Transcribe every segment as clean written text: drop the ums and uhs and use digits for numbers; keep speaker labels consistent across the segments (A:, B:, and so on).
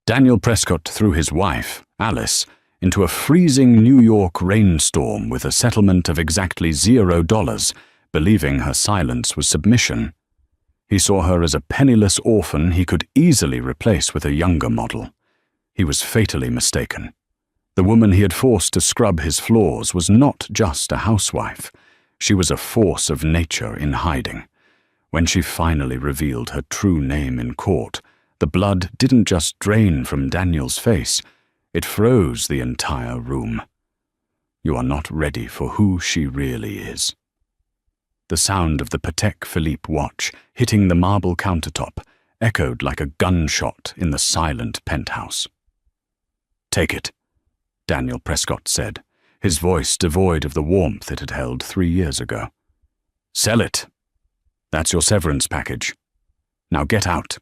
A: Daniel Prescott threw his wife, Alice, into a freezing New York rainstorm with a settlement of exactly $0, believing her silence was submission. He saw her as a penniless orphan he could easily replace with a younger model. He was fatally mistaken. The woman he had forced to scrub his floors was not just a housewife. She was a force of nature in hiding. When she finally revealed her true name in court, the blood didn't just drain from Daniel's face, it froze the entire room. You are not ready for who she really is. The sound of the Patek Philippe watch hitting the marble countertop echoed like a gunshot in the silent penthouse. "Take it," Daniel Prescott said, his voice devoid of the warmth it had held 3 years ago. "Sell it. That's your severance package. Now get out."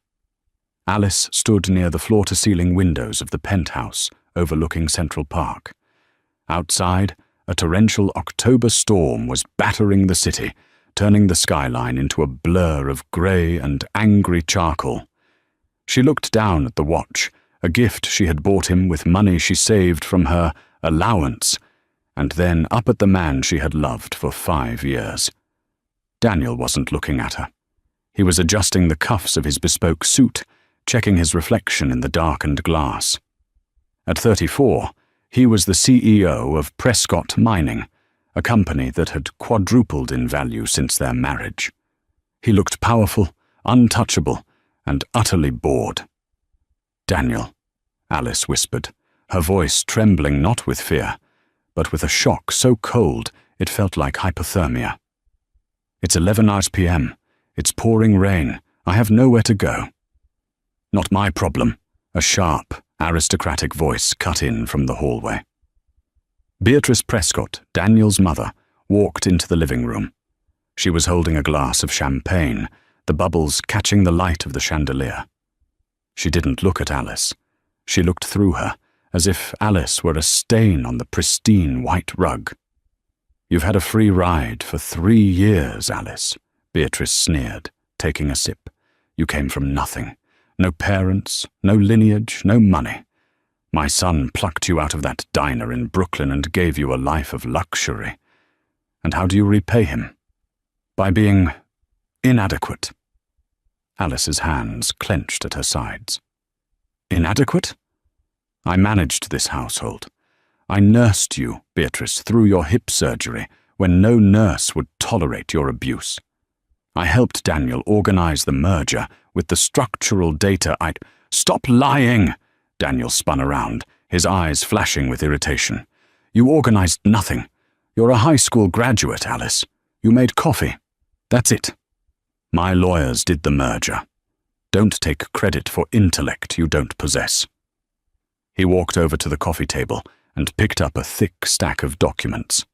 A: Alice stood near the floor-to-ceiling windows of the penthouse overlooking Central Park. Outside, a torrential October storm was battering the city, turning the skyline into a blur of grey and angry charcoal. She looked down at the watch, a gift she had bought him with money she saved from her allowance, and then up at the man she had loved for 5 years. Daniel wasn't looking at her. He was adjusting the cuffs of his bespoke suit, checking his reflection in the darkened glass. At 34, he was the CEO of Prescott Mining, a company that had quadrupled in value since their marriage. He looked powerful, untouchable, and utterly bored. "Daniel," Alice whispered, her voice trembling not with fear, but with a shock so cold it felt like hypothermia. "It's 11 p.m. It's pouring rain. I have nowhere to go." "Not my problem," a sharp, aristocratic voice cut in from the hallway. Beatrice Prescott, Daniel's mother, walked into the living room. She was holding a glass of champagne, the bubbles catching the light of the chandelier. She didn't look at Alice. She looked through her, as if Alice were a stain on the pristine white rug. "You've had a free ride for 3 years, Alice," Beatrice sneered, taking a sip. "You came from nothing. No parents, no lineage, no money. My son plucked you out of that diner in Brooklyn and gave you a life of luxury. And how do you repay him? By being inadequate." Alice's hands clenched at her sides. "Inadequate? I managed this household. I nursed you, Beatrice, through your hip surgery when no nurse would tolerate your abuse. I helped Daniel organize the merger with the structural data I'd—" "Stop lying!" Daniel spun around, his eyes flashing with irritation. "You organized nothing. You're a high school graduate, Alice. You made coffee. That's it. My lawyers did the merger. Don't take credit for intellect you don't possess." He walked over to the coffee table and picked up a thick stack of documents.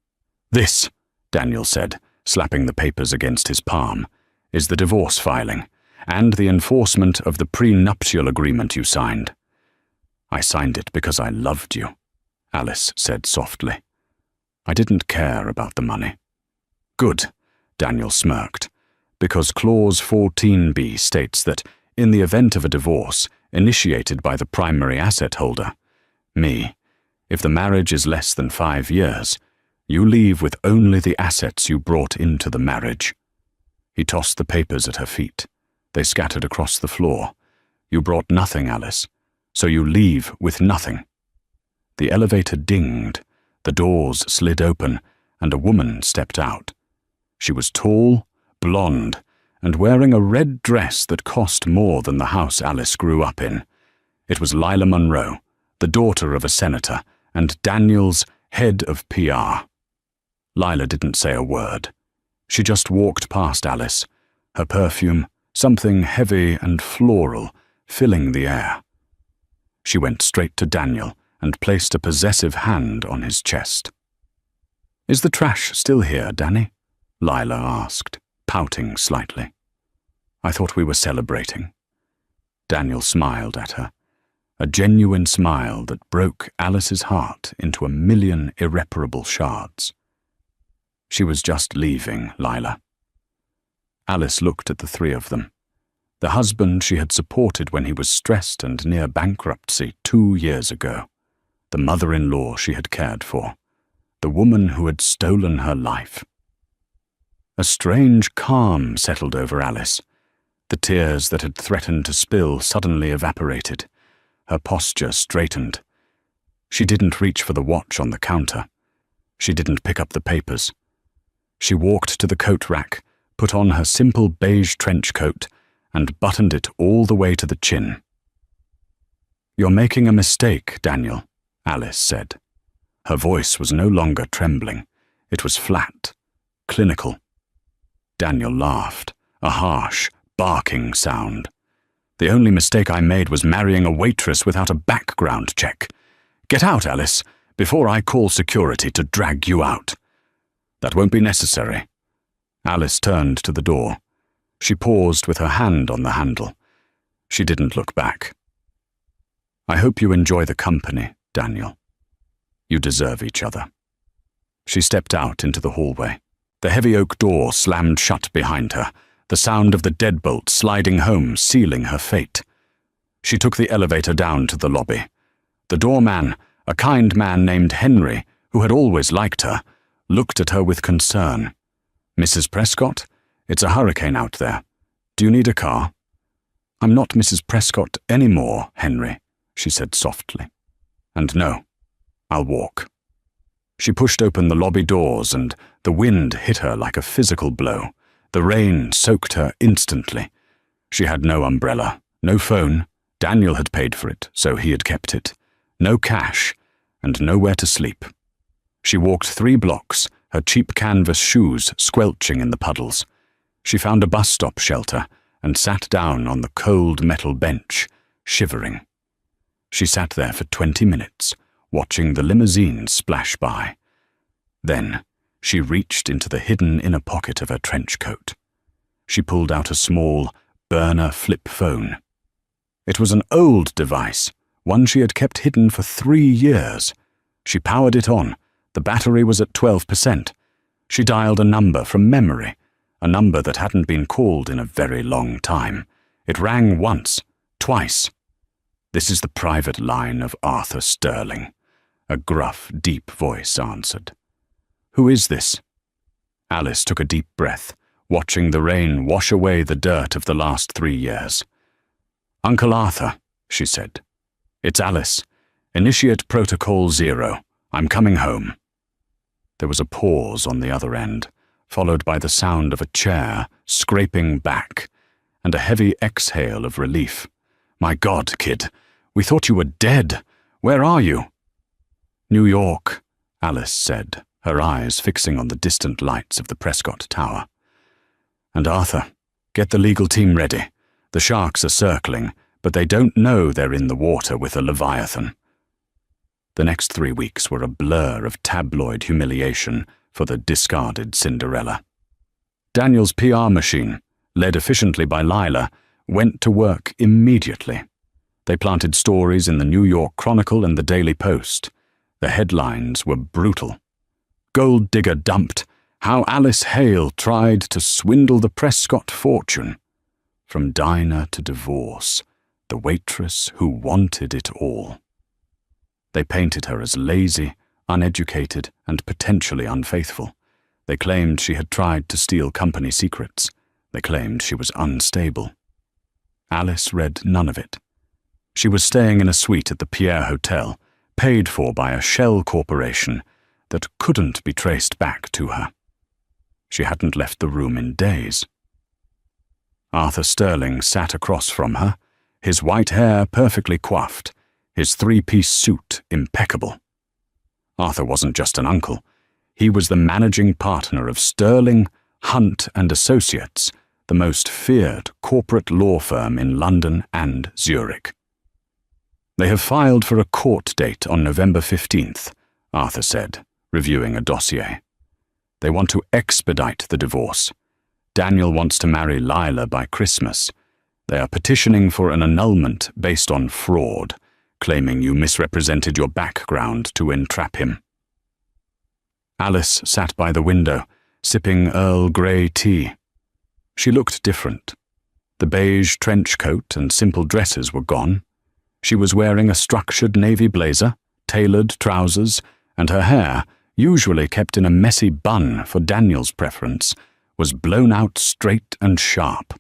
A: "This," Daniel said, slapping the papers against his palm, "is the divorce filing, and the enforcement of the prenuptial agreement you signed." "I signed it because I loved you," Alice said softly. "I didn't care about the money." "Good," Daniel smirked, "because Clause 14b states that, in the event of a divorce initiated by the primary asset holder, me, if the marriage is less than 5 years, you leave with only the assets you brought into the marriage." He tossed the papers at her feet. They scattered across the floor. "You brought nothing, Alice, so you leave with nothing." The elevator dinged, the doors slid open, and a woman stepped out. She was tall, blonde, and wearing a red dress that cost more than the house Alice grew up in. It was Lila Monroe, the daughter of a senator, and Daniel's head of PR. Lila didn't say a word. She just walked past Alice, her perfume, something heavy and floral, filling the air. She went straight to Daniel and placed a possessive hand on his chest. "Is the trash still here, Danny?" Lila asked, pouting slightly. "I thought we were celebrating." Daniel smiled at her, a genuine smile that broke Alice's heart into a million irreparable shards. "She was just leaving, Lila." Alice looked at the 3 of them. The husband she had supported when he was stressed and near bankruptcy 2 years ago. The mother-in-law she had cared for. The woman who had stolen her life. A strange calm settled over Alice. The tears that had threatened to spill suddenly evaporated. Her posture straightened. She didn't reach for the watch on the counter. She didn't pick up the papers. She walked to the coat rack, put on her simple beige trench coat, and buttoned it all the way to the chin. "You're making a mistake, Daniel," Alice said. Her voice was no longer trembling. It was flat, clinical. Daniel laughed, a harsh, barking sound. "The only mistake I made was marrying a waitress without a background check. Get out, Alice, before I call security to drag you out." "That won't be necessary." Alice turned to the door. She paused with her hand on the handle. She didn't look back. "I hope you enjoy the company, Daniel. You deserve each other." She stepped out into the hallway. The heavy oak door slammed shut behind her, the sound of the deadbolt sliding home sealing her fate. She took the elevator down to the lobby. The doorman, a kind man named Henry, who had always liked her, looked at her with concern. "Mrs. Prescott? It's a hurricane out there. Do you need a car?" "I'm not Mrs. Prescott anymore, Henry," she said softly. "And no, I'll walk." She pushed open the lobby doors and the wind hit her like a physical blow. The rain soaked her instantly. She had no umbrella, no phone. Daniel had paid for it, so he had kept it. No cash, and nowhere to sleep. She walked 3 blocks, her cheap canvas shoes squelching in the puddles. She found a bus stop shelter and sat down on the cold metal bench, shivering. She sat there for 20 minutes, watching the limousine splash by. Then she reached into the hidden inner pocket of her trench coat. She pulled out a small, burner flip phone. It was an old device, one she had kept hidden for 3 years. She powered it on. The battery was at 12%. She dialed a number from memory, a number that hadn't been called in a very long time. It rang once, twice. "This is the private line of Arthur Sterling," a gruff, deep voice answered. "Who is this?" Alice took a deep breath, watching the rain wash away the dirt of the last 3 years. "Uncle Arthur," she said. "It's Alice. Initiate Protocol 0. I'm coming home." There was a pause on the other end, followed by the sound of a chair scraping back, and a heavy exhale of relief. "My God, kid, we thought you were dead. Where are you?" "New York," Alice said, her eyes fixing on the distant lights of the Prescott Tower. "And Arthur, get the legal team ready. The sharks are circling, but they don't know they're in the water with a Leviathan." The next 3 weeks were a blur of tabloid humiliation for the discarded Cinderella. Daniel's PR machine, led efficiently by Lila, went to work immediately. They planted stories in the New York Chronicle and the Daily Post. The headlines were brutal. "Gold digger dumped. How Alice Hale tried to swindle the Prescott fortune. From diner to divorce, the waitress who wanted it all." They painted her as lazy, uneducated, and potentially unfaithful. They claimed she had tried to steal company secrets. They claimed she was unstable. Alice read none of it. She was staying in a suite at the Pierre Hotel, paid for by a shell corporation that couldn't be traced back to her. She hadn't left the room in days. Arthur Sterling sat across from her, his white hair perfectly coiffed, his 3-piece suit impeccable. Arthur wasn't just an uncle. He was the managing partner of Sterling, Hunt and Associates, the most feared corporate law firm in London and Zurich. "They have filed for a court date on November 15th, Arthur said, reviewing a dossier. "They want to expedite the divorce. Daniel wants to marry Lila by Christmas. They are petitioning for an annulment based on fraud, claiming you misrepresented your background to entrap him." Alice sat by the window, sipping Earl Grey tea. She looked different. The beige trench coat and simple dresses were gone. She was wearing a structured navy blazer, tailored trousers, and her hair, usually kept in a messy bun for Daniel's preference, was blown out straight and sharp.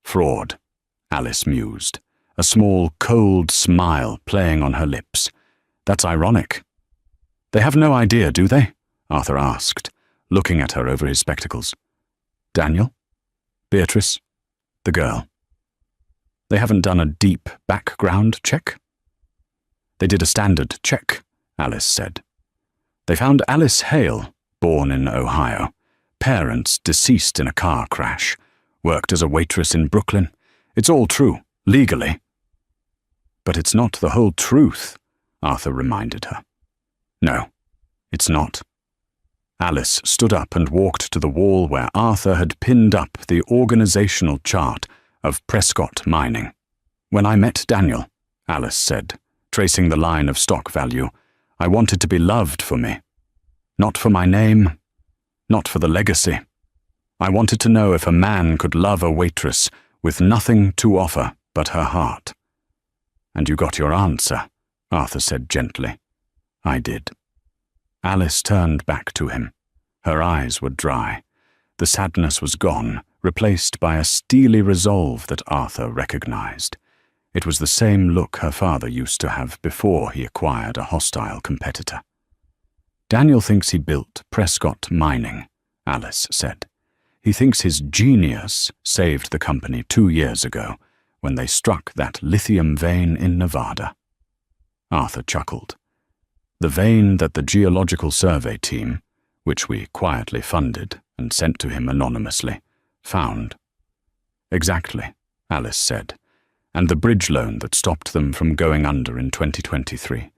A: Fraud, Alice mused, a small, cold smile playing on her lips. That's ironic. They have no idea, do they? Arthur asked, looking at her over his spectacles. Daniel? Beatrice? The girl. They haven't done a deep background check? They did a standard check, Alice said. They found Alice Hale, born in Ohio, parents deceased in a car crash, worked as a waitress in Brooklyn. It's all true, legally. But it's not the whole truth, Arthur reminded her. No, it's not. Alice stood up and walked to the wall where Arthur had pinned up the organizational chart of Prescott Mining. When I met Daniel, Alice said, tracing the line of stock value, I wanted to be loved for me. Not for my name, not for the legacy. I wanted to know if a man could love a waitress with nothing to offer but her heart. And you got your answer, Arthur said gently. I did. Alice turned back to him. Her eyes were dry. The sadness was gone, replaced by a steely resolve that Arthur recognized. It was the same look her father used to have before he acquired a hostile competitor. Daniel thinks he built Prescott Mining, Alice said. He thinks his genius saved the company 2 years ago when they struck that lithium vein in Nevada. Arthur chuckled. The vein that the Geological Survey team, which we quietly funded and sent to him anonymously, found. Exactly, Alice said, and the bridge loan that stopped them from going under in 2023,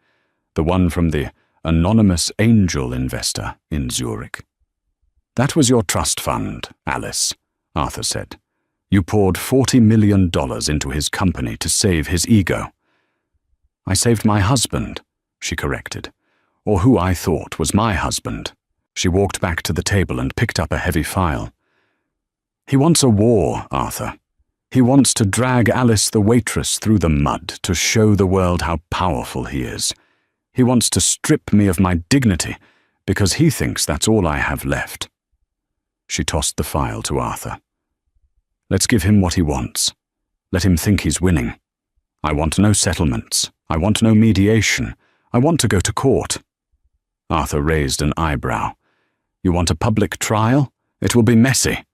A: the one from the anonymous angel investor in Zurich. That was your trust fund, Alice, Arthur said. You poured $40 million into his company to save his ego. I saved my husband, she corrected, or who I thought was my husband. She walked back to the table and picked up a heavy file. He wants a war, Arthur. He wants to drag Alice the waitress through the mud to show the world how powerful he is. He wants to strip me of my dignity because he thinks that's all I have left. She tossed the file to Arthur. Let's give him what he wants. Let him think he's winning. I want no settlements. I want no mediation. I want to go to court. Arthur raised an eyebrow. You want a public trial? It will be messy.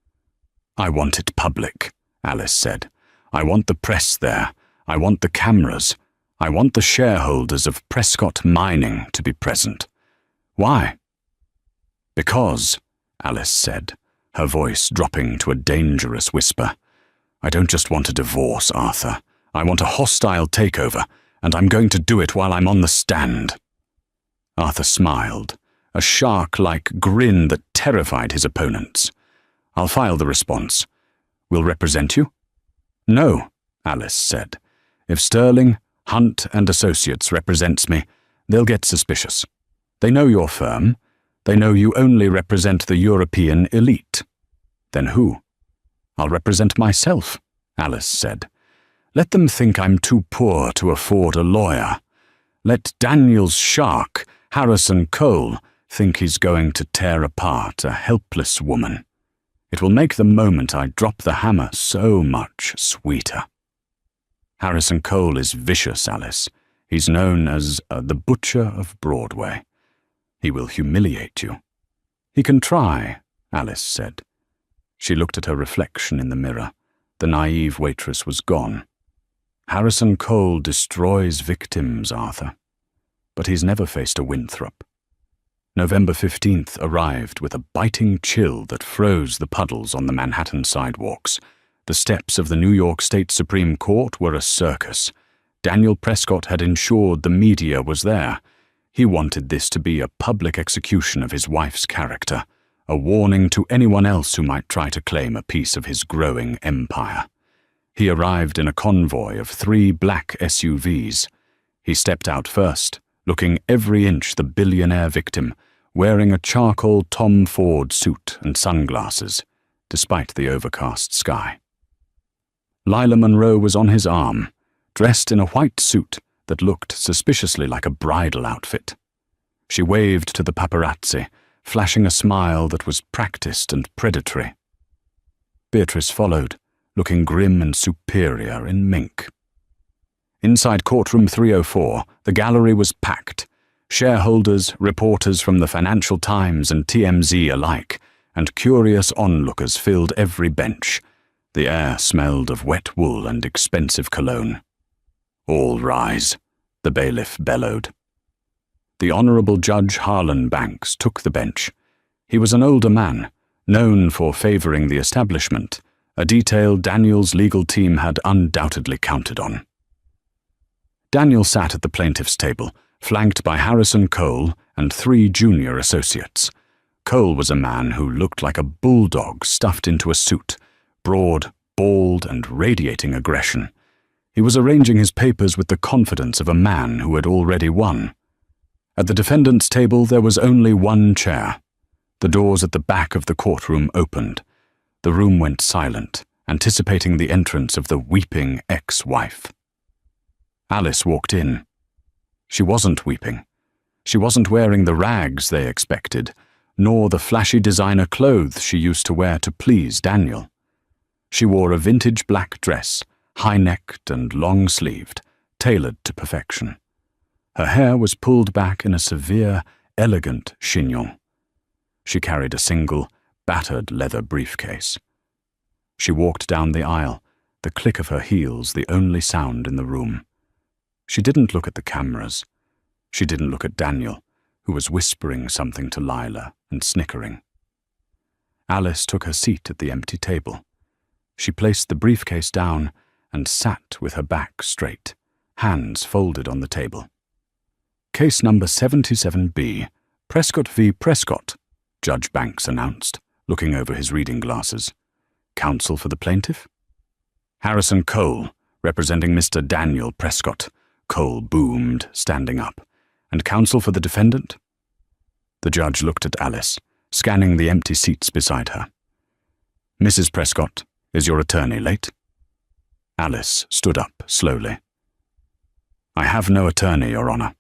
A: I want it public, Alice said. I want the press there. I want the cameras. I want the shareholders of Prescott Mining to be present. Why? Because, Alice said, her voice dropping to a dangerous whisper, I don't just want a divorce, Arthur. I want a hostile takeover, and I'm going to do it while I'm on the stand. Arthur smiled, a shark-like grin that terrified his opponents. I'll file the response. We'll represent you? No, Alice said. If Sterling, Hunt and Associates represents me, they'll get suspicious. They know your firm. They know you only represent the European elite. Then who? I'll represent myself, Alice said. Let them think I'm too poor to afford a lawyer. Let Daniel's shark, Harrison Cole, think he's going to tear apart a helpless woman. It will make the moment I drop the hammer so much sweeter. Harrison Cole is vicious, Alice. He's known as the Butcher of Broadway. He will humiliate you. He can try, Alice said. She looked at her reflection in the mirror. The naive waitress was gone. Harrison Cole destroys victims, Arthur. But he's never faced a Winthrop. November 15th arrived with a biting chill that froze the puddles on the Manhattan sidewalks. The steps of the New York State Supreme Court were a circus. Daniel Prescott had ensured the media was there. He wanted this to be a public execution of his wife's character, a warning to anyone else who might try to claim a piece of his growing empire. He arrived in a convoy of 3 black SUVs. He stepped out first, looking every inch the billionaire victim, wearing a charcoal Tom Ford suit and sunglasses, despite the overcast sky. Lila Monroe was on his arm, dressed in a white suit that looked suspiciously like a bridal outfit. She waved to the paparazzi, flashing a smile that was practiced and predatory. Beatrice followed, looking grim and superior in mink. Inside courtroom 304, the gallery was packed. Shareholders, reporters from the Financial Times and TMZ alike, and curious onlookers filled every bench. The air smelled of wet wool and expensive cologne. "All rise," the bailiff bellowed. The Honourable Judge Harlan Banks took the bench. He was an older man, known for favouring the establishment, a detail Daniel's legal team had undoubtedly counted on. Daniel sat at the plaintiff's table, flanked by Harrison Cole and 3 junior associates. Cole was a man who looked like a bulldog stuffed into a suit, broad, bald, and radiating aggression. He was arranging his papers with the confidence of a man who had already won. At the defendant's table there was only one chair. The doors at the back of the courtroom opened. The room went silent, anticipating the entrance of the weeping ex-wife. Alice walked in. She wasn't weeping. She wasn't wearing the rags they expected, nor the flashy designer clothes she used to wear to please Daniel. She wore a vintage black dress, high-necked and long-sleeved, tailored to perfection. Her hair was pulled back in a severe, elegant chignon. She carried a single, battered leather briefcase. She walked down the aisle, the click of her heels the only sound in the room. She didn't look at the cameras. She didn't look at Daniel, who was whispering something to Lila and snickering. Alice took her seat at the empty table. She placed the briefcase down and sat with her back straight, hands folded on the table. "Case number 77B, Prescott v. Prescott," Judge Banks announced, looking over his reading glasses. "Counsel for the plaintiff?" "Harrison Cole, representing Mr. Daniel Prescott," Cole boomed, standing up. "And counsel for the defendant?" The judge looked at Alice, scanning the empty seats beside her. "Mrs. Prescott, is your attorney late?" Alice stood up slowly. "I have no attorney, Your Honor.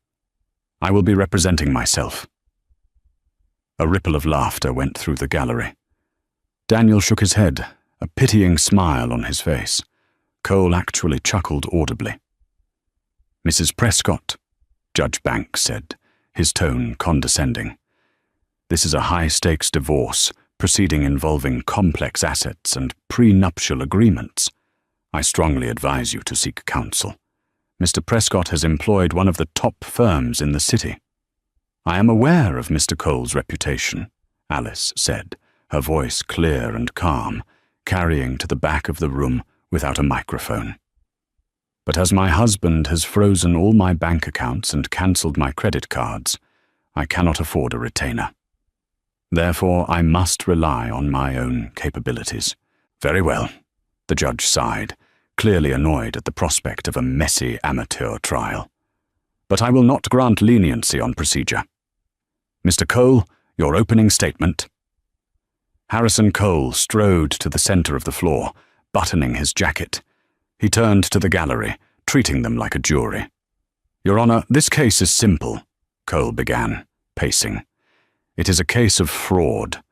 A: I will be representing myself." A ripple of laughter went through the gallery. Daniel shook his head, a pitying smile on his face. Cole actually chuckled audibly. "Mrs. Prescott," Judge Banks said, his tone condescending. "This is a high-stakes divorce, proceeding involving complex assets and prenuptial agreements. I strongly advise you to seek counsel. Mr. Prescott has employed one of the top firms in the city." "I am aware of Mr. Cole's reputation," Alice said, her voice clear and calm, carrying to the back of the room without a microphone. "But as my husband has frozen all my bank accounts and cancelled my credit cards, I cannot afford a retainer. Therefore, I must rely on my own capabilities." "Very well," the judge sighed, clearly annoyed at the prospect of a messy amateur trial. "But I will not grant leniency on procedure. Mr. Cole, your opening statement." Harrison Cole strode to the center of the floor, buttoning his jacket. He turned to the gallery, treating them like a jury. "Your Honor, this case is simple," Cole began, pacing. "It is a case of fraud.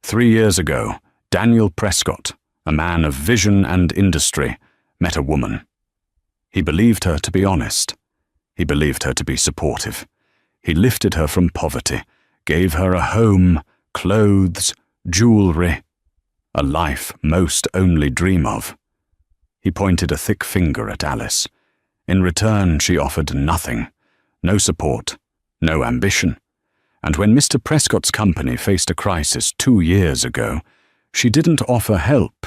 A: 3 years ago, Daniel Prescott, a man of vision and industry, met a woman. He believed her to be honest. He believed her to be supportive. He lifted her from poverty, gave her a home, clothes, jewelry, a life most only dream of. He pointed a thick finger at Alice. In return, she offered nothing, no support, no ambition. And when Mr. Prescott's company faced a crisis 2 years ago, she didn't offer help.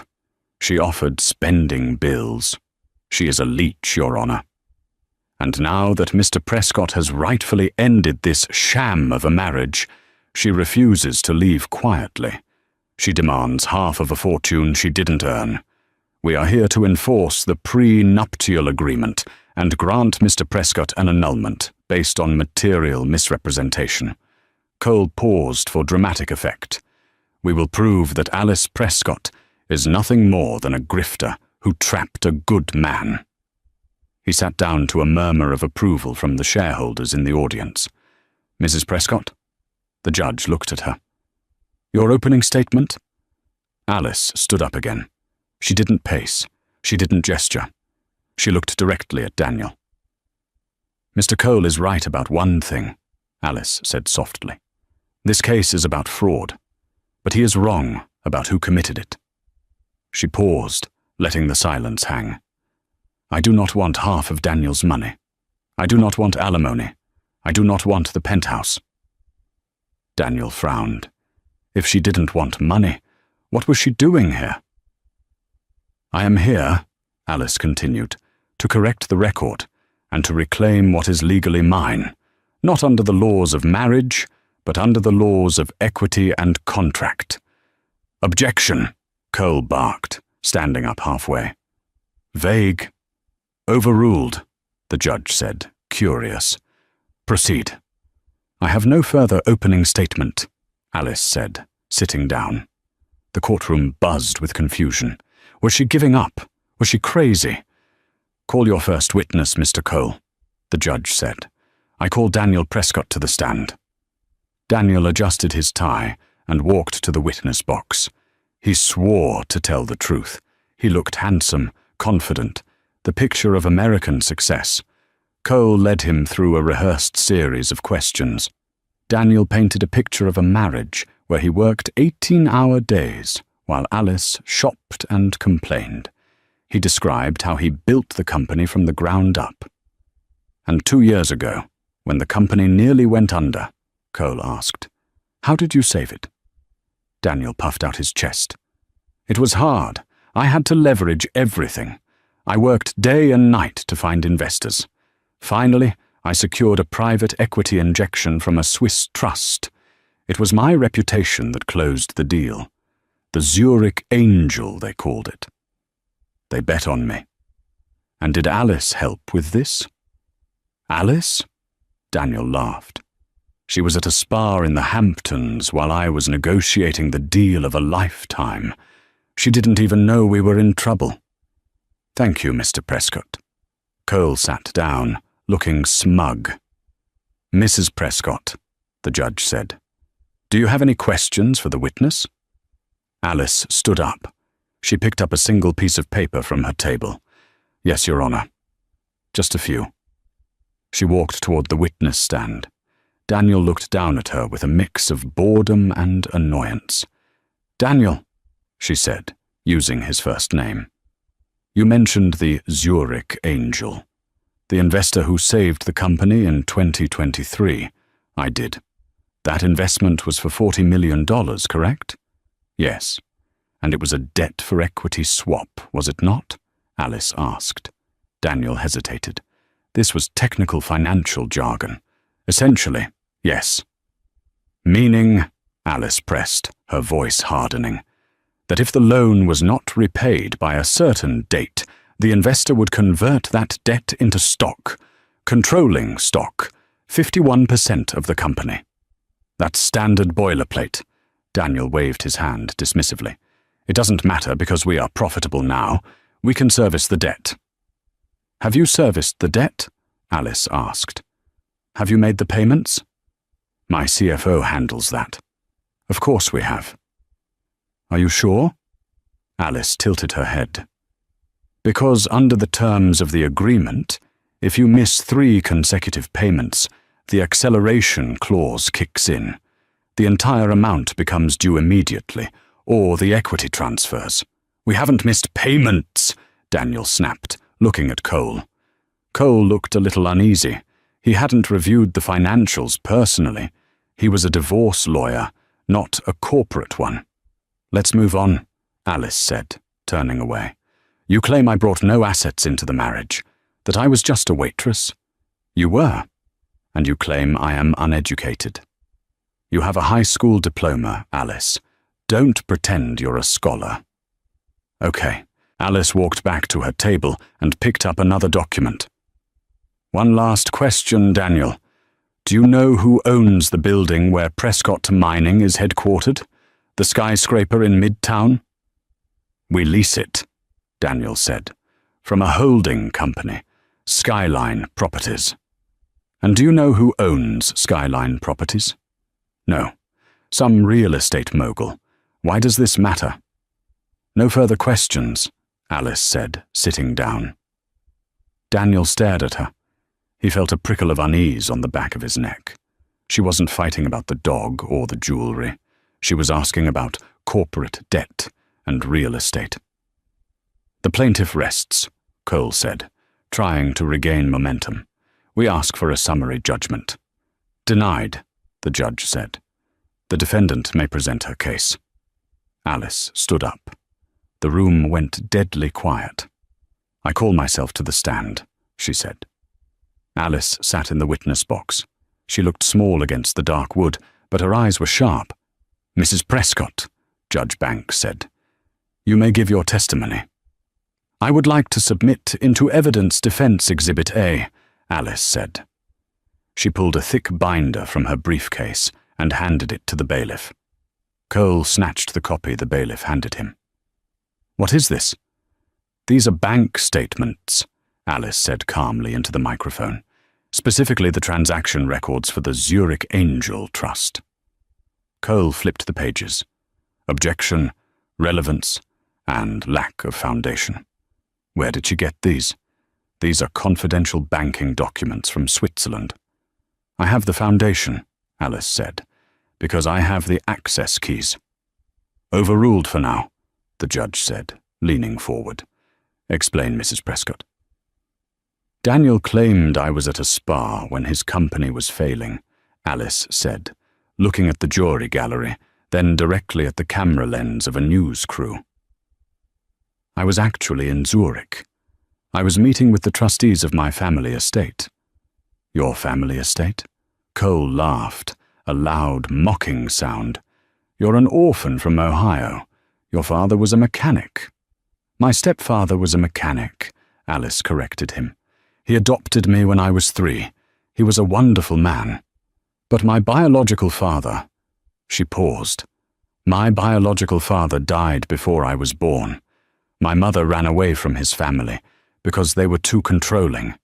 A: She offered spending bills. She is a leech, Your Honor. And now that Mr. Prescott has rightfully ended this sham of a marriage, she refuses to leave quietly. She demands half of a fortune she didn't earn. We are here to enforce the prenuptial agreement and grant Mr. Prescott an annulment based on material misrepresentation. Cole paused for dramatic effect. We will prove that Alice Prescott is nothing more than a grifter who trapped a good man. He sat down to a murmur of approval from the shareholders in the audience. Mrs. Prescott? The judge looked at her. Your opening statement? Alice stood up again. She didn't pace. She didn't gesture. She looked directly at Daniel. Mr. Cole is right about one thing, Alice said softly. This case is about fraud, but he is wrong about who committed it. She paused, letting the silence hang. I do not want half of Daniel's money. I do not want alimony. I do not want the penthouse. Daniel frowned. If she didn't want money, what was she doing here? I am here, Alice continued, to correct the record and to reclaim what is legally mine, not under the laws of marriage, but under the laws of equity and contract. Objection, Cole barked, standing up halfway. Vague. Overruled, the judge said, curious. Proceed. I have no further opening statement, Alice said, sitting down. The courtroom buzzed with confusion. Was she giving up? Was she crazy? Call your first witness, Mr. Cole, the judge said. I call Daniel Prescott to the stand. Daniel adjusted his tie and walked to the witness box. He swore to tell the truth. He looked handsome, confident, the picture of American success. Cole led him through a rehearsed series of questions. Daniel painted a picture of a marriage where he worked 18-hour days while Alice shopped and complained. He described how he built the company from the ground up. And 2 years ago, when the company nearly went under, Cole asked, how did you save it? Daniel puffed out his chest. It was hard. I had to leverage everything. I worked day and night to find investors. Finally, I secured a private equity injection from a Swiss trust. It was my reputation that closed the deal. The Zurich Angel, they called it. They bet on me. And did Alice help with this? Alice? Daniel laughed. She was at a spa in the Hamptons while I was negotiating the deal of a lifetime. She didn't even know we were in trouble. Thank you, Mr. Prescott. Cole sat down, looking smug. Mrs. Prescott, the judge said, do you have any questions for the witness? Alice stood up. She picked up a single piece of paper from her table. Yes, Your Honor. Just a few. She walked toward the witness stand. Daniel looked down at her with a mix of boredom and annoyance. Daniel, she said, using his first name. You mentioned the Zurich Angel, the investor who saved the company in 2023. I did. That investment was for $40 million, correct? Yes. And it was a debt-for-equity swap, was it not? Alice asked. Daniel hesitated. This was technical financial jargon. Essentially, yes. Meaning, Alice pressed, her voice hardening, that if the loan was not repaid by a certain date, the investor would convert that debt into stock, controlling stock, 51% of the company. That's standard boilerplate. Daniel waved his hand dismissively. It doesn't matter because we are profitable now. We can service the debt. Have you serviced the debt? Alice asked. Have you made the payments? My CFO handles that. Of course we have. Are you sure? Alice tilted her head. Because under the terms of the agreement, if you miss 3 consecutive payments, the acceleration clause kicks in. The entire amount becomes due immediately, or the equity transfers. We haven't missed payments, Daniel snapped, looking at Cole. Cole looked a little uneasy. He hadn't reviewed the financials personally. He was a divorce lawyer, not a corporate one. Let's move on, Alice said, turning away. You claim I brought no assets into the marriage, that I was just a waitress. You were, and you claim I am uneducated. You have a high school diploma, Alice. Don't pretend you're a scholar. Okay. Alice walked back to her table and picked up another document. One last question, Daniel. Do you know who owns the building where Prescott Mining is headquartered? The skyscraper in Midtown? We lease it, Daniel said. "From a holding company, Skyline Properties." "And do you know who owns Skyline Properties?" "No. Some real estate mogul. Why does this matter?" "No further questions," Alice said, sitting down. Daniel stared at her. He felt a prickle of unease on the back of his neck. She wasn't fighting about the dog or the jewelry. She was asking about corporate debt and real estate. "The plaintiff rests," Cole said, trying to regain momentum. "We ask for a summary judgment." "Denied," the judge said. "The defendant may present her case." Alice stood up. The room went deadly quiet. "I call myself to the stand," she said. Alice sat in the witness box. She looked small against the dark wood, but her eyes were sharp. "Mrs. Prescott," Judge Banks said, "you may give your testimony." "I would like to submit into evidence Defense Exhibit A," Alice said. She pulled a thick binder from her briefcase and handed it to the bailiff. Cole snatched the copy the bailiff handed him. "What is this?" "These are bank statements," Alice said calmly into the microphone, "specifically the transaction records for the Zurich Angel Trust." Cole flipped the pages. Objection, relevance, and lack of foundation. Where did she get these? "These are confidential banking documents from Switzerland." "I have the foundation," Alice said, "because I have the access keys." "Overruled for now," the judge said, leaning forward. "Explain, Mrs. Prescott." "Daniel claimed I was at a spa when his company was failing," Alice said, looking at the jury gallery, then directly at the camera lens of a news crew. "I was actually in Zurich. I was meeting with the trustees of my family estate." "Your family estate?" Cole laughed, a loud, mocking sound. "You're an orphan from Ohio. Your father was a mechanic." "My stepfather was a mechanic," Alice corrected him. "He adopted me when I was 3. He was a wonderful man. But my biological father—" She paused. "My biological father died before I was born. My mother ran away from his family because they were too controlling.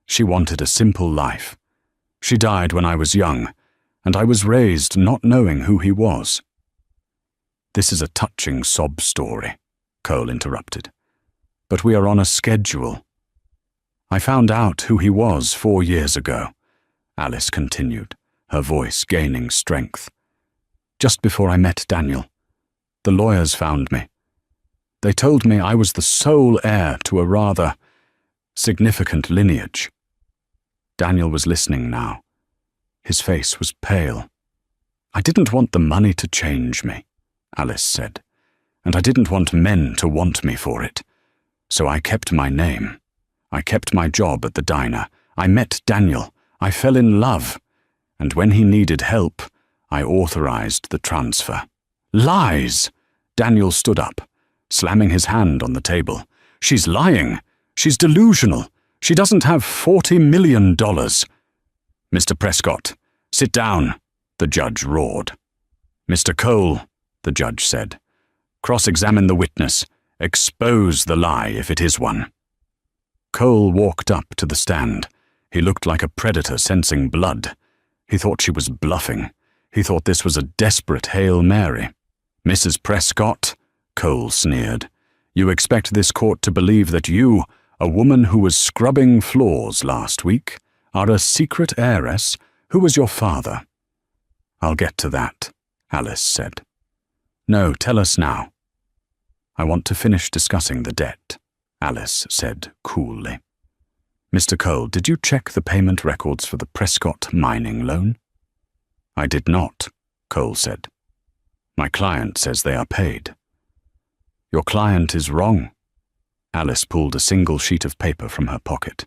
A: She wanted a simple life. She died when I was young, and I was raised not knowing who he was." "This is a touching sob story," Cole interrupted. "But we are on a schedule." "I found out who he was 4 years ago," Alice continued, her voice gaining strength. "Just before I met Daniel. The lawyers found me. They told me I was the sole heir to a rather significant lineage." Daniel was listening now. His face was pale. "I didn't want the money to change me," Alice said, "and I didn't want men to want me for it. So I kept my name. I kept my job at the diner. I met Daniel. I fell in love. And when he needed help, I authorized the transfer." "Lies!" Daniel stood up, slamming his hand on the table. "She's lying. She's delusional. She doesn't have $40 million. "Mr. Prescott, sit down," the judge roared. "Mr. Cole," the judge said, "cross-examine the witness. Expose the lie if it is one." Cole walked up to the stand. He looked like a predator sensing blood. He thought she was bluffing. He thought this was a desperate Hail Mary. "Mrs. Prescott," Cole sneered, "you expect this court to believe that you, a woman who was scrubbing floors last week, are a secret heiress? Who was your father?" "I'll get to that," Alice said. "No, tell us now." "I want to finish discussing the debt," Alice said coolly. "Mr. Cole, did you check the payment records for the Prescott mining loan?" "I did not," Cole said. "My client says they are paid." "Your client is wrong." Alice pulled a single sheet of paper from her pocket.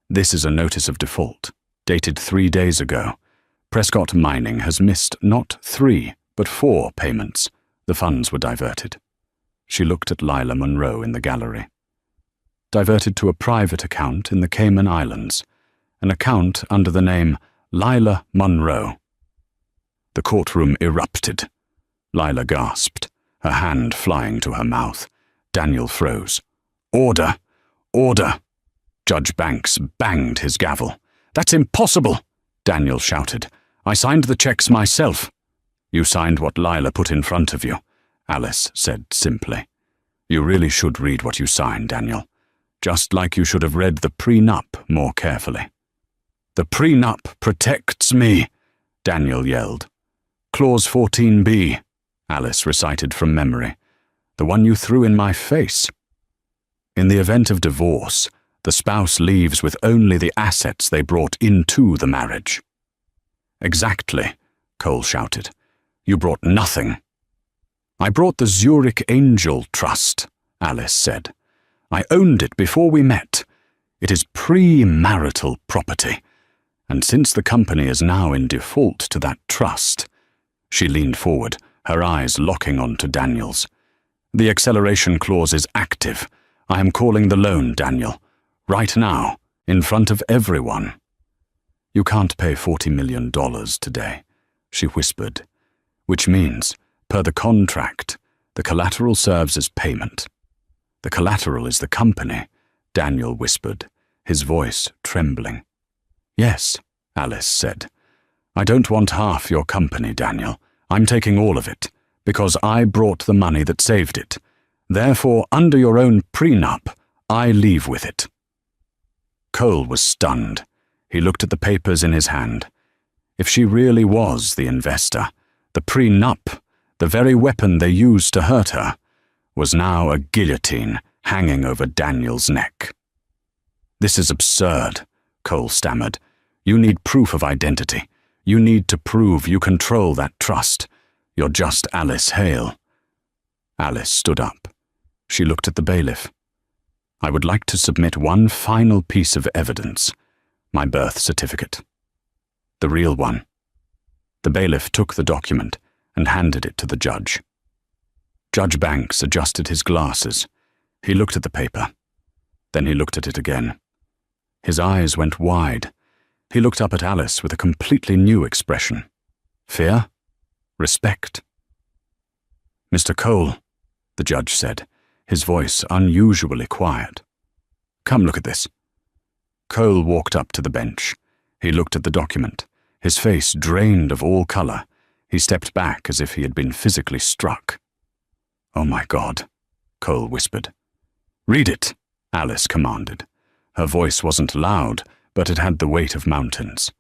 A: "This is a notice of default, dated 3 days ago. Prescott Mining has missed not 3, but 4 payments. The funds were diverted." She looked at Lila Monroe in the gallery. "Diverted to a private account in the Cayman Islands, an account under the name Lila Monroe." The courtroom erupted. Lila gasped, her hand flying to her mouth. Daniel froze. Order! Order! Judge Banks banged his gavel. "That's impossible!" Daniel shouted. "I signed the checks myself." "You signed what Lila put in front of you," Alice said simply. "You really should read what you signed, Daniel. Just like you should have read the prenup more carefully." "The prenup protects me," Daniel yelled. "Clause 14b, Alice recited from memory. "The one you threw in my face. In the event of divorce, the spouse leaves with only the assets they brought into the marriage." "Exactly," Cole shouted. "You brought nothing." "I brought the Zurich Angel Trust," Alice said. "I owned it before we met. It is pre-marital property, and since the company is now in default to that trust—" She leaned forward, her eyes locking onto Daniel's. "The acceleration clause is active. I am calling the loan, Daniel. Right now, in front of everyone." "You can't pay $40 million today," she whispered. "Which means, per the contract, the collateral serves as payment." "The collateral is the company," Daniel whispered, his voice trembling. "Yes," Alice said. "I don't want half your company, Daniel. I'm taking all of it, because I brought the money that saved it. Therefore, under your own prenup, I leave with it." Cole was stunned. He looked at the papers in his hand. If she really was the investor, the prenup, the very weapon they used to hurt her, was now a guillotine hanging over Daniel's neck. "This is absurd," Cole stammered. "You need proof of identity. You need to prove you control that trust. You're just Alice Hale." Alice stood up. She looked at the bailiff. "I would like to submit one final piece of evidence. My birth certificate. The real one." The bailiff took the document and handed it to the judge. Judge Banks adjusted his glasses. He looked at the paper. Then he looked at it again. His eyes went wide. He looked up at Alice with a completely new expression. Fear? Respect? "Mr. Cole," the judge said, his voice unusually quiet. "Come look at this." Cole walked up to the bench. He looked at the document. His face drained of all color. He stepped back as if he had been physically struck. "Oh my God," Cole whispered. "Read it," Alice commanded. Her voice wasn't loud, but it had the weight of mountains.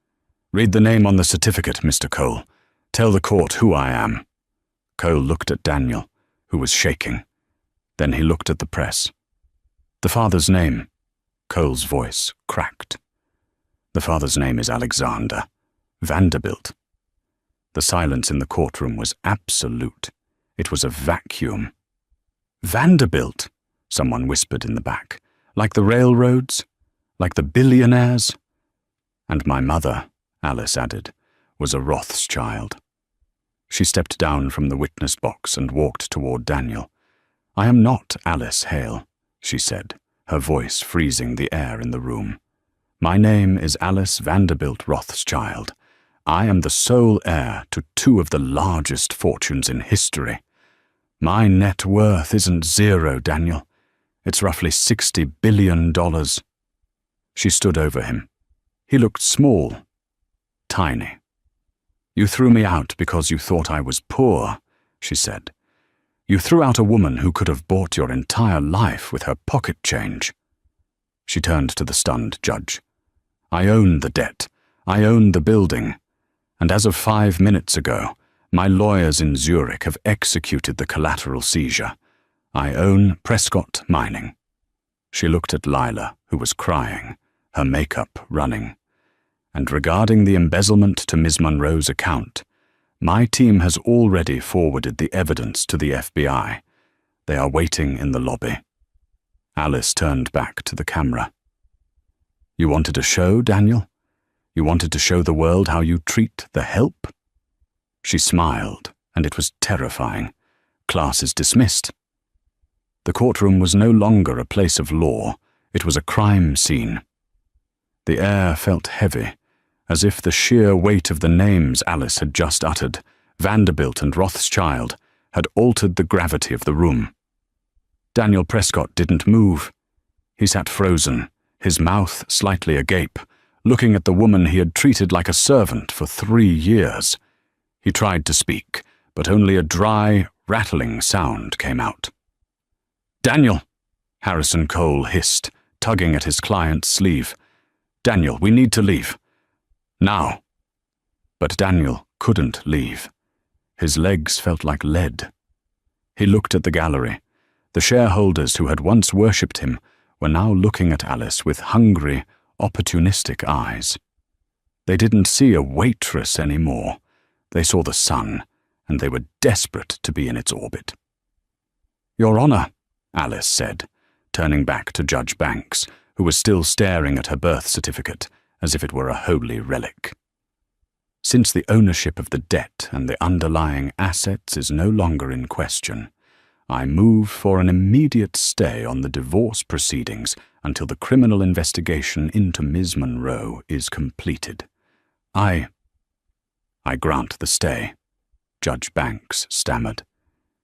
A: "Read the name on the certificate, Mr. Cole. Tell the court who I am." Cole looked at Daniel, who was shaking. Then he looked at the press. "The father's name." Cole's voice cracked. "The father's name is Alexander Vanderbilt." The silence in the courtroom was absolute. It was a vacuum. "Vanderbilt," someone whispered in the back. "Like the railroads? Like the billionaires?" "And my mother," Alice added, "was a Rothschild." She stepped down from the witness box and walked toward Daniel. "I am not Alice Hale," she said, her voice freezing the air in the room. "My name is Alice Vanderbilt Rothschild. I am the sole heir to two of the largest fortunes in history. My net worth isn't zero, Daniel. It's roughly $60 billion. She stood over him. He looked small, tiny. "You threw me out because you thought I was poor," she said. "You threw out a woman who could have bought your entire life with her pocket change." She turned to the stunned judge. "I own the debt. I own the building. And as of 5 minutes ago, my lawyers in Zurich have executed the collateral seizure. I own Prescott Mining." She looked at Lila, who was crying, her makeup running. "And regarding the embezzlement to Ms. Monroe's account, my team has already forwarded the evidence to the FBI. They are waiting in the lobby." Alice turned back to the camera. "You wanted to show, Daniel? You wanted to show the world how you treat the help?" She smiled, and it was terrifying. Class is dismissed. The courtroom was no longer a place of law. It was a crime scene. The air felt heavy, as if the sheer weight of the names Alice had just uttered, Vanderbilt and Rothschild, had altered the gravity of the room. Daniel Prescott didn't move. He sat frozen, his mouth slightly agape, looking at the woman he had treated like a servant for 3 years. He tried to speak, but only a dry, rattling sound came out. "Daniel," Harrison Cole hissed, tugging at his client's sleeve. "Daniel, we need to leave. Now." But Daniel couldn't leave. His legs felt like lead. He looked at the gallery. The shareholders who had once worshipped him were now looking at Alice with hungry, opportunistic eyes. They didn't see a waitress anymore. They saw the sun, and they were desperate to be in its orbit. "Your Honor," Alice said, turning back to Judge Banks, who was still staring at her birth certificate as if it were a holy relic. "Since the ownership of the debt and the underlying assets is no longer in question, I move for an immediate stay on the divorce proceedings until the criminal investigation into Ms. Monroe is completed. I grant the stay," Judge Banks stammered.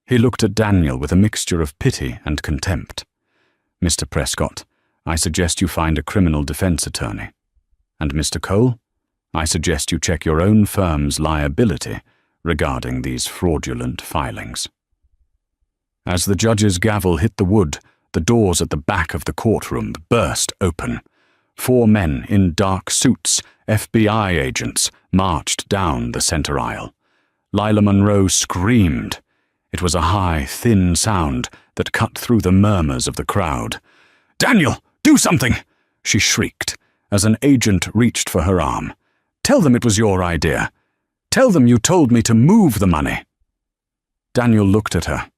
A: He looked at Daniel with a mixture of pity and contempt. "Mr. Prescott, I suggest you find a criminal defense attorney. And Mr. Cole, I suggest you check your own firm's liability regarding these fraudulent filings." As the judge's gavel hit the wood, the doors at the back of the courtroom burst open. 4 men in dark suits, FBI agents, marched down the center aisle. Lila Monroe screamed. It was a high, thin sound that cut through the murmurs of the crowd. "Daniel, do something!" she shrieked, as an agent reached for her arm. "Tell them it was your idea. Tell them you told me to move the money." Daniel looked at her,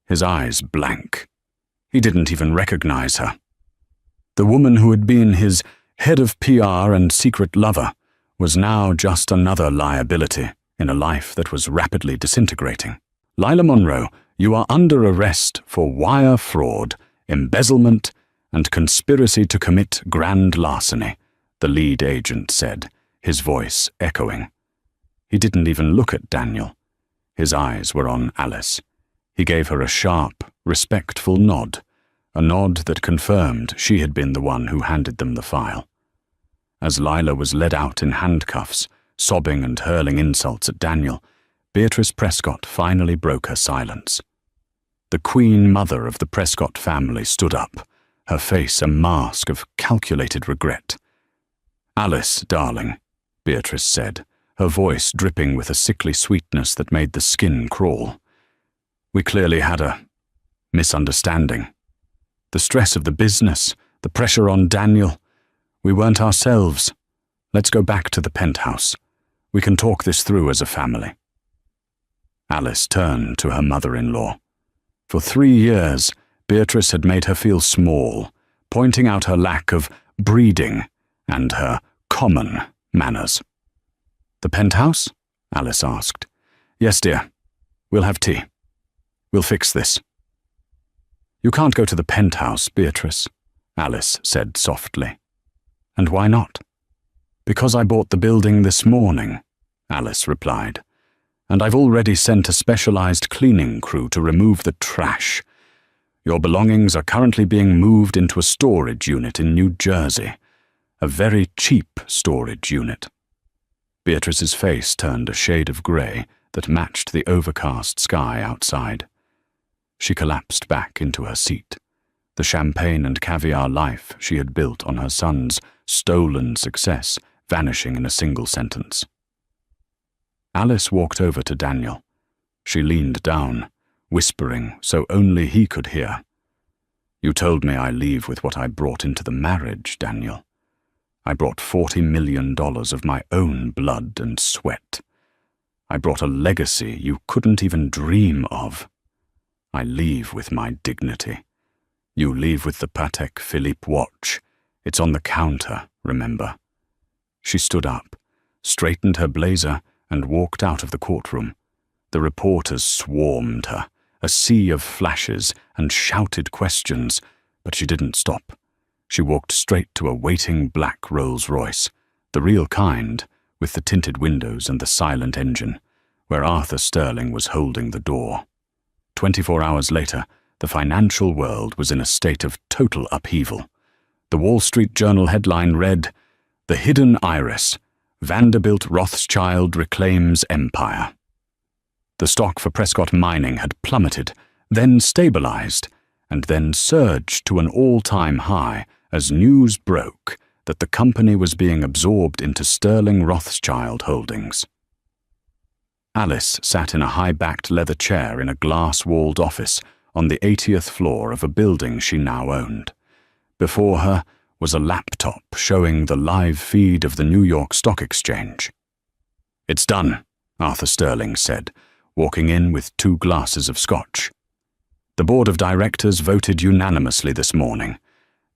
A: his eyes blank. He didn't even recognize her. The woman who had been his head of PR and secret lover was now just another liability in a life that was rapidly disintegrating. "Lila Monroe, you are under arrest for wire fraud, embezzlement, and conspiracy to commit grand larceny," the lead agent said, his voice echoing. He didn't even look at Daniel. His eyes were on Alice. He gave her a sharp, respectful nod, a nod that confirmed she had been the one who handed them the file. As Lila was led out in handcuffs, sobbing and hurling insults at Daniel, Beatrice Prescott finally broke her silence. The queen mother of the Prescott family stood up, her face a mask of calculated regret. "Alice, darling," Beatrice said, her voice dripping with a sickly sweetness that made the skin crawl. "We clearly had a misunderstanding. The stress of the business, the pressure on Daniel. We weren't ourselves. Let's go back to the penthouse. We can talk this through as a family." Alice turned to her mother-in-law. For 3 years, Beatrice had made her feel small, pointing out her lack of breeding and her common manners. "The penthouse?" Alice asked. "Yes, dear. We'll have tea. We'll fix this." "You can't go to the penthouse, Beatrice," Alice said softly. "And why not?" "Because I bought the building this morning," Alice replied. "And I've already sent a specialized cleaning crew to remove the trash. Your belongings are currently being moved into a storage unit in New Jersey, a very cheap storage unit." Beatrice's face turned a shade of grey that matched the overcast sky outside. She collapsed back into her seat, the champagne and caviar life she had built on her son's stolen success vanishing in a single sentence. Alice walked over to Daniel. She leaned down, whispering so only he could hear. "You told me I leave with what I brought into the marriage, Daniel. I brought $40 million of my own blood and sweat. I brought a legacy you couldn't even dream of. I leave with my dignity. You leave with the Patek Philippe watch. It's on the counter, remember?" She stood up, straightened her blazer, and walked out of the courtroom. The reporters swarmed her, a sea of flashes and shouted questions, but she didn't stop. She walked straight to a waiting black Rolls-Royce, the real kind, with the tinted windows and the silent engine, where Arthur Sterling was holding the door. 24 hours later, the financial world was in a state of total upheaval. The Wall Street Journal headline read, "The Hidden Iris. Vanderbilt Rothschild Reclaims Empire." The stock for Prescott Mining had plummeted, then stabilized, and then surged to an all-time high as news broke that the company was being absorbed into Sterling Rothschild Holdings. Alice sat in a high-backed leather chair in a glass-walled office on the 80th floor of a building she now owned. Before her was a laptop showing the live feed of the New York Stock Exchange. "It's done," Arthur Sterling said, walking in with 2 glasses of scotch. "The board of directors voted unanimously this morning.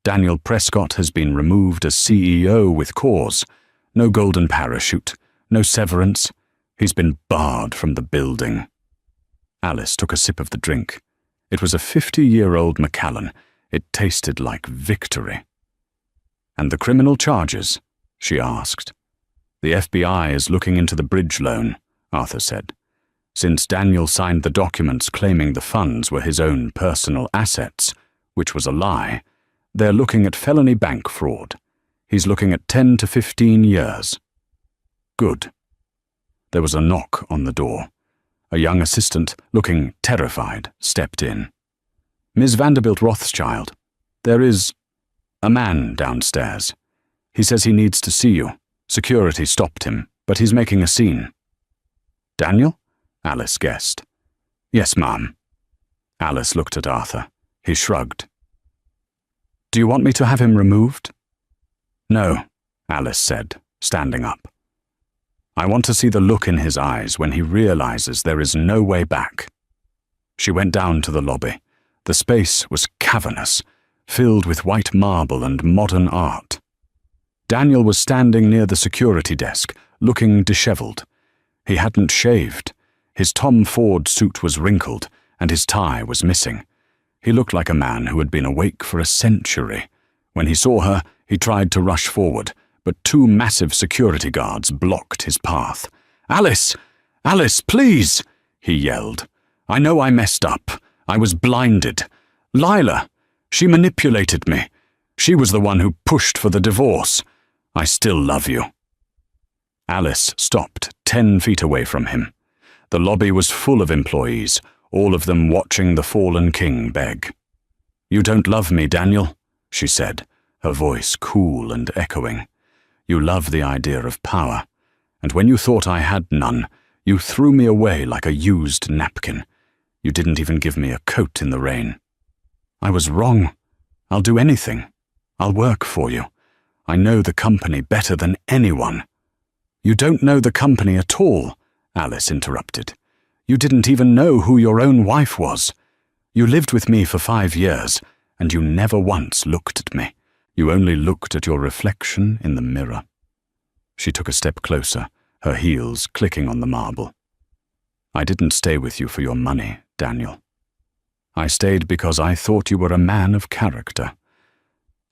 A: Daniel Prescott has been removed as CEO with cause. No golden parachute, no severance. He's been barred from the building." Alice took a sip of the drink. It was a 50-year-old Macallan. It tasted like victory. "And the criminal charges?" she asked. "The FBI is looking into the bridge loan," Arthur said. "Since Daniel signed the documents claiming the funds were his own personal assets, which was a lie, they're looking at felony bank fraud. He's looking at 10 to 15 years. "Good." There was a knock on the door. A young assistant, looking terrified, stepped in. "Ms. Vanderbilt Rothschild, there is a man downstairs. He says he needs to see you. Security stopped him, but he's making a scene." "Daniel?" Alice guessed. "Yes, ma'am." Alice looked at Arthur. He shrugged. "Do you want me to have him removed?" "No," Alice said, standing up. "I want to see the look in his eyes when he realizes there is no way back." She went down to the lobby. The space was cavernous, filled with white marble and modern art. Daniel was standing near the security desk, looking disheveled. He hadn't shaved. His Tom Ford suit was wrinkled, and his tie was missing. He looked like a man who had been awake for a century. When he saw her, he tried to rush forward, but 2 massive security guards blocked his path. "Alice! Alice, please!" he yelled. "I know I messed up. I was blinded. Lila! She manipulated me. She was the one who pushed for the divorce. I still love you." Alice stopped 10 feet away from him. The lobby was full of employees, all of them watching the fallen king beg. "You don't love me, Daniel," she said, her voice cool and echoing. "You love the idea of power, and when you thought I had none, you threw me away like a used napkin. You didn't even give me a coat in the rain." "I was wrong. I'll do anything. I'll work for you. I know the company better than anyone." "You don't know the company at all," Alice interrupted. "You didn't even know who your own wife was. You lived with me for 5 years, and you never once looked at me. You only looked at your reflection in the mirror." She took a step closer, her heels clicking on the marble. "I didn't stay with you for your money, Daniel. I stayed because I thought you were a man of character.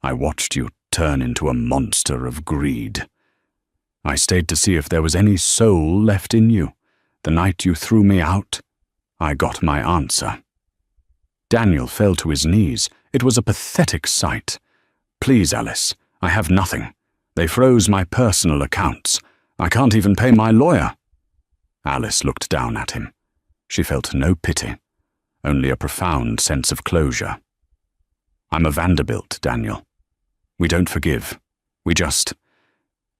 A: I watched you turn into a monster of greed. I stayed to see if there was any soul left in you. The night you threw me out, I got my answer." Daniel fell to his knees. It was a pathetic sight. "Please, Alice, I have nothing. They froze my personal accounts. I can't even pay my lawyer." Alice looked down at him. She felt no pity, only a profound sense of closure. "I'm a Vanderbilt, Daniel. We don't forgive. We just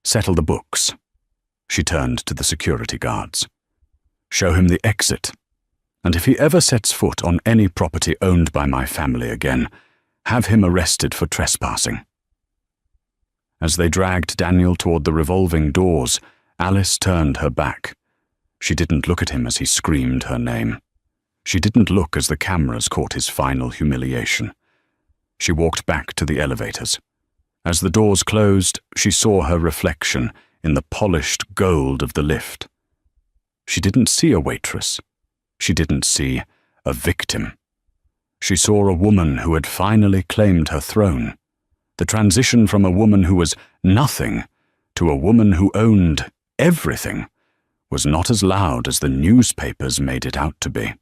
A: settle the books." She turned to the security guards. "Show him the exit, and if he ever sets foot on any property owned by my family again, have him arrested for trespassing." As they dragged Daniel toward the revolving doors, Alice turned her back. She didn't look at him as he screamed her name. She didn't look as the cameras caught his final humiliation. She walked back to the elevators. As the doors closed, she saw her reflection in the polished gold of the lift. She didn't see a waitress. She didn't see a victim. She saw a woman who had finally claimed her throne. The transition from a woman who was nothing to a woman who owned everything was not as loud as the newspapers made it out to be.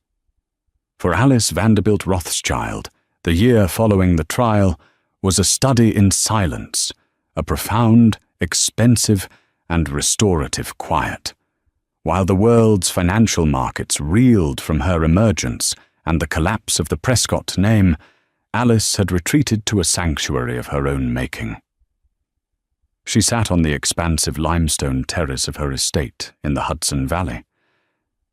A: For Alice Vanderbilt Rothschild, the year following the trial was a study in silence, a profound, expensive, and restorative quiet. While the world's financial markets reeled from her emergence and the collapse of the Prescott name, Alice had retreated to a sanctuary of her own making. She sat on the expansive limestone terrace of her estate in the Hudson Valley.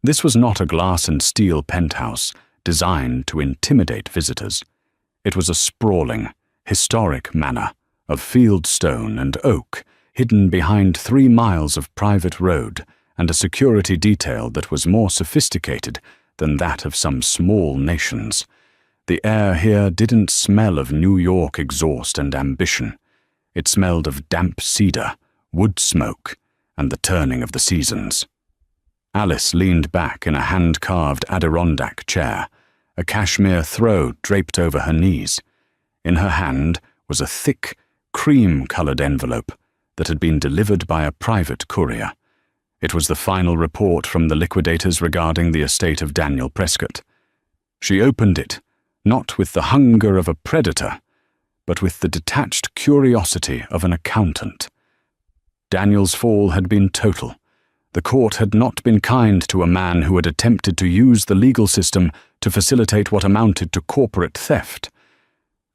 A: This was not a glass and steel penthouse designed to intimidate visitors. It was a sprawling, historic manor of field stone and oak, hidden behind 3 miles of private road and a security detail that was more sophisticated than that of some small nations. The air here didn't smell of New York exhaust and ambition. It smelled of damp cedar, wood smoke, and the turning of the seasons. Alice leaned back in a hand-carved Adirondack chair, a cashmere throw draped over her knees. In her hand was a thick, cream-colored envelope that had been delivered by a private courier. It was the final report from the liquidators regarding the estate of Daniel Prescott. She opened it, not with the hunger of a predator, but with the detached curiosity of an accountant. Daniel's fall had been total. The court had not been kind to a man who had attempted to use the legal system to facilitate what amounted to corporate theft.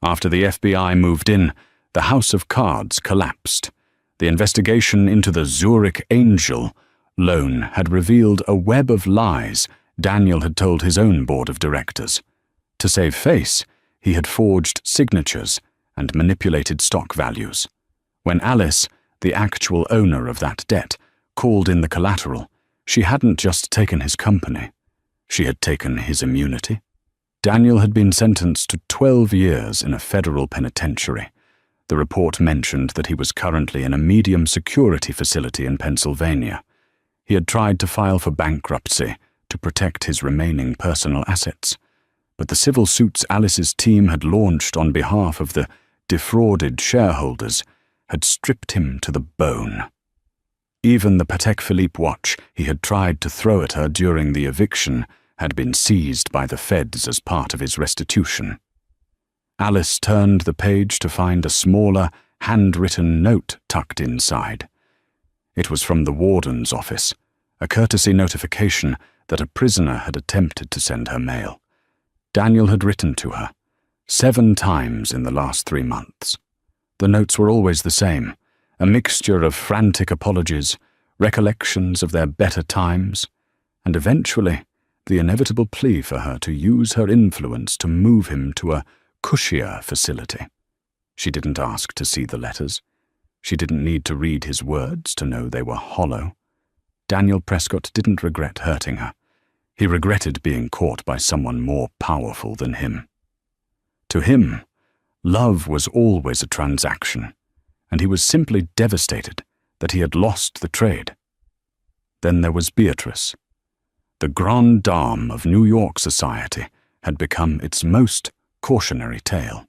A: After the FBI moved in, the house of cards collapsed. The investigation into the Zurich Angel loan had revealed a web of lies Daniel had told his own board of directors. To save face, he had forged signatures and manipulated stock values. When Alice, the actual owner of that debt, called in the collateral, she hadn't just taken his company. She had taken his immunity. Daniel had been sentenced to 12 years in a federal penitentiary. The report mentioned that he was currently in a medium security facility in Pennsylvania. He had tried to file for bankruptcy to protect his remaining personal assets, but the civil suits Alice's team had launched on behalf of the defrauded shareholders had stripped him to the bone. Even the Patek Philippe watch he had tried to throw at her during the eviction had been seized by the feds as part of his restitution. Alice turned the page to find a smaller, handwritten note tucked inside. It was from the warden's office, a courtesy notification that a prisoner had attempted to send her mail. Daniel had written to her 7 times in the last 3 months. The notes were always the same, a mixture of frantic apologies, recollections of their better times, and eventually the inevitable plea for her to use her influence to move him to a cushier facility. She didn't ask to see the letters. She didn't need to read his words to know they were hollow. Daniel Prescott didn't regret hurting her. He regretted being caught by someone more powerful than him. To him, love was always a transaction, and he was simply devastated that he had lost the trade. Then there was Beatrice. The grande dame of New York society had become its most cautionary tale.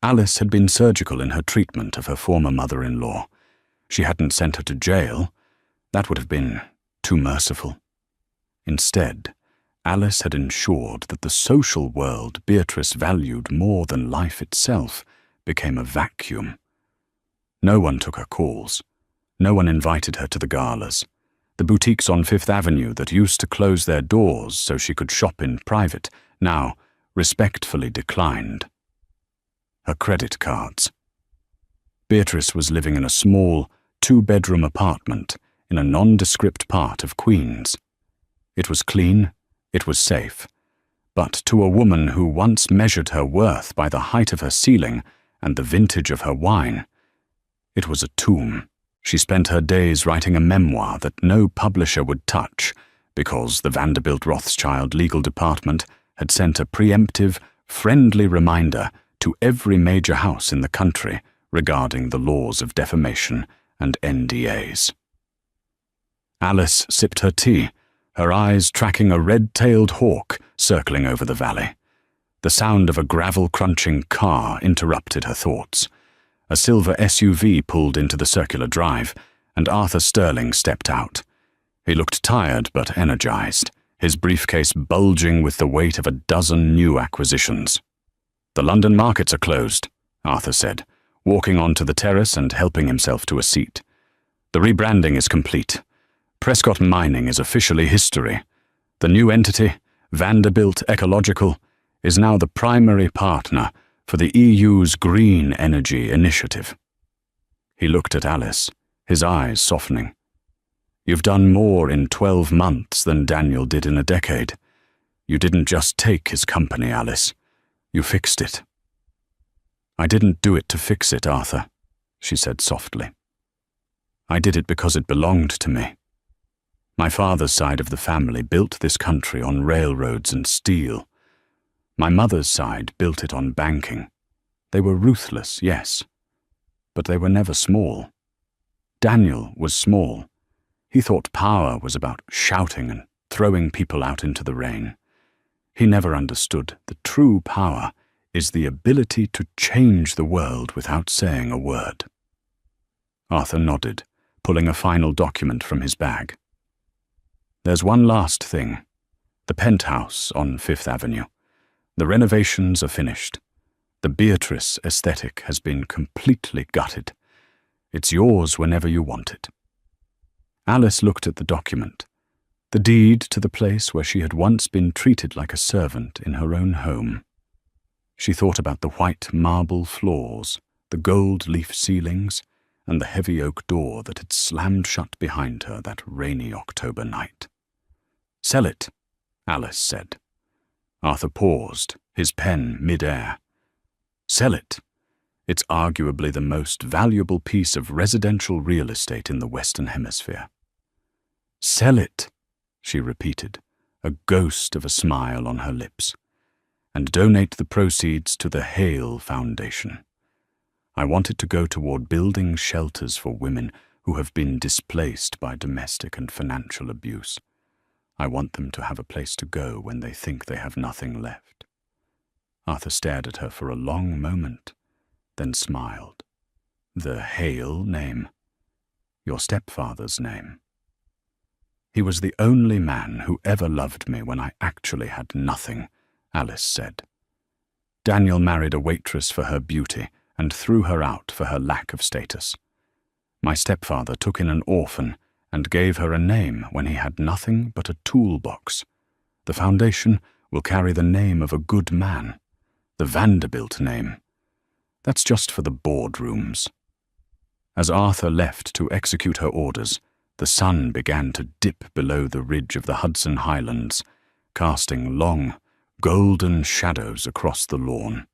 A: Alice had been surgical in her treatment of her former mother-in-law. She hadn't sent her to jail. That would have been too merciful. Instead, Alice had ensured that the social world Beatrice valued more than life itself became a vacuum. No one took her calls. No one invited her to the galas. The boutiques on Fifth Avenue that used to close their doors so she could shop in private now respectfully declined. Her credit cards. Beatrice was living in a small, 2-bedroom apartment in a nondescript part of Queens. It was clean, it was safe, but to a woman who once measured her worth by the height of her ceiling and the vintage of her wine, it was a tomb. She spent her days writing a memoir that no publisher would touch because the Vanderbilt Rothschild legal department had sent a preemptive, friendly reminder to every major house in the country regarding the laws of defamation and NDAs. Alice sipped her tea, her eyes tracking a red-tailed hawk circling over the valley. The sound of a gravel-crunching car interrupted her thoughts. A silver SUV pulled into the circular drive, and Arthur Sterling stepped out. He looked tired but energized, his briefcase bulging with the weight of a dozen new acquisitions. "The London markets are closed," Arthur said, walking onto the terrace and helping himself to a seat. The rebranding is complete. Prescott Mining is officially history. The new entity, Vanderbilt Ecological, is now the primary partner for the EU's Green Energy Initiative. He looked at Alice, his eyes softening. You've done more in 12 months than Daniel did in a decade. You didn't just take his company, Alice. You fixed it. I didn't do it to fix it, Arthur, she said softly. I did it because it belonged to me. My father's side of the family built this country on railroads and steel. My mother's side built it on banking. They were ruthless, yes, but they were never small. Daniel was small. He thought power was about shouting and throwing people out into the rain. He never understood that true power is the ability to change the world without saying a word. Arthur nodded, pulling a final document from his bag. There's one last thing. The penthouse on Fifth Avenue. The renovations are finished. The Beatrice aesthetic has been completely gutted. It's yours whenever you want it. Alice looked at the document, the deed to the place where she had once been treated like a servant in her own home. She thought about the white marble floors, the gold leaf ceilings, and the heavy oak door that had slammed shut behind her that rainy October night. Sell it, Alice said. Arthur paused, his pen mid-air. Sell it. It's arguably the most valuable piece of residential real estate in the Western Hemisphere. Sell it, she repeated, a ghost of a smile on her lips, and donate the proceeds to the Hale Foundation. I want it to go toward building shelters for women who have been displaced by domestic and financial abuse. I want them to have a place to go when they think they have nothing left. Arthur stared at her for a long moment, then smiled. The Hale name? Your stepfather's name. He was the only man who ever loved me when I actually had nothing, Alice said. Daniel married a waitress for her beauty and threw her out for her lack of status. My stepfather took in an orphan and gave her a name when he had nothing but a toolbox. The foundation will carry the name of a good man, the Vanderbilt name. That's just for the boardrooms. As Arthur left to execute her orders, the sun began to dip below the ridge of the Hudson Highlands, casting long, golden shadows across the lawn.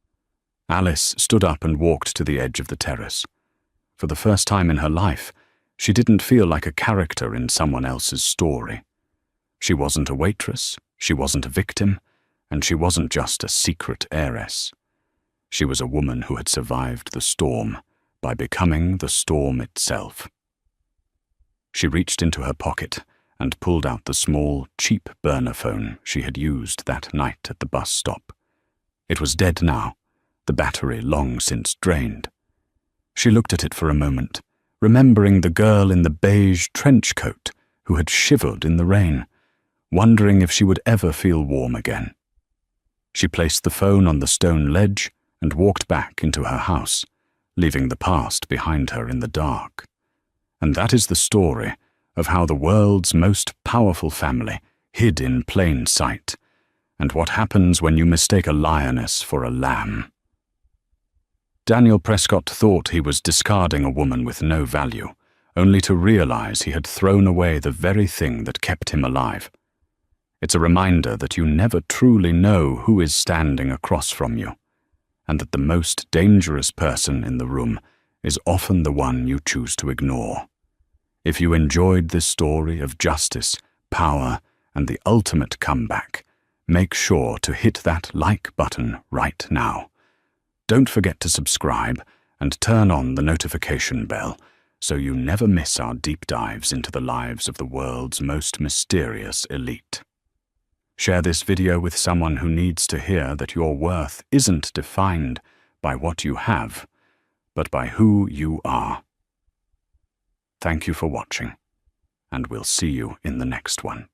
A: Alice stood up and walked to the edge of the terrace. For the first time in her life, she didn't feel like a character in someone else's story. She wasn't a waitress, she wasn't a victim, and she wasn't just a secret heiress. She was a woman who had survived the storm by becoming the storm itself. She reached into her pocket and pulled out the small, cheap burner phone she had used that night at the bus stop. It was dead now, the battery long since drained. She looked at it for a moment, remembering the girl in the beige trench coat who had shivered in the rain, wondering if she would ever feel warm again. She placed the phone on the stone ledge and walked back into her house, leaving the past behind her in the dark. And that is the story of how the world's most powerful family hid in plain sight, and what happens when you mistake a lioness for a lamb. Daniel Prescott thought he was discarding a woman with no value, only to realize he had thrown away the very thing that kept him alive. It's a reminder that you never truly know who is standing across from you, and that the most dangerous person in the room is often the one you choose to ignore. If you enjoyed this story of justice, power, and the ultimate comeback, make sure to hit that like button right now. Don't forget to subscribe and turn on the notification bell so you never miss our deep dives into the lives of the world's most mysterious elite. Share this video with someone who needs to hear that your worth isn't defined by what you have, but by who you are. Thank you for watching, and we'll see you in the next one.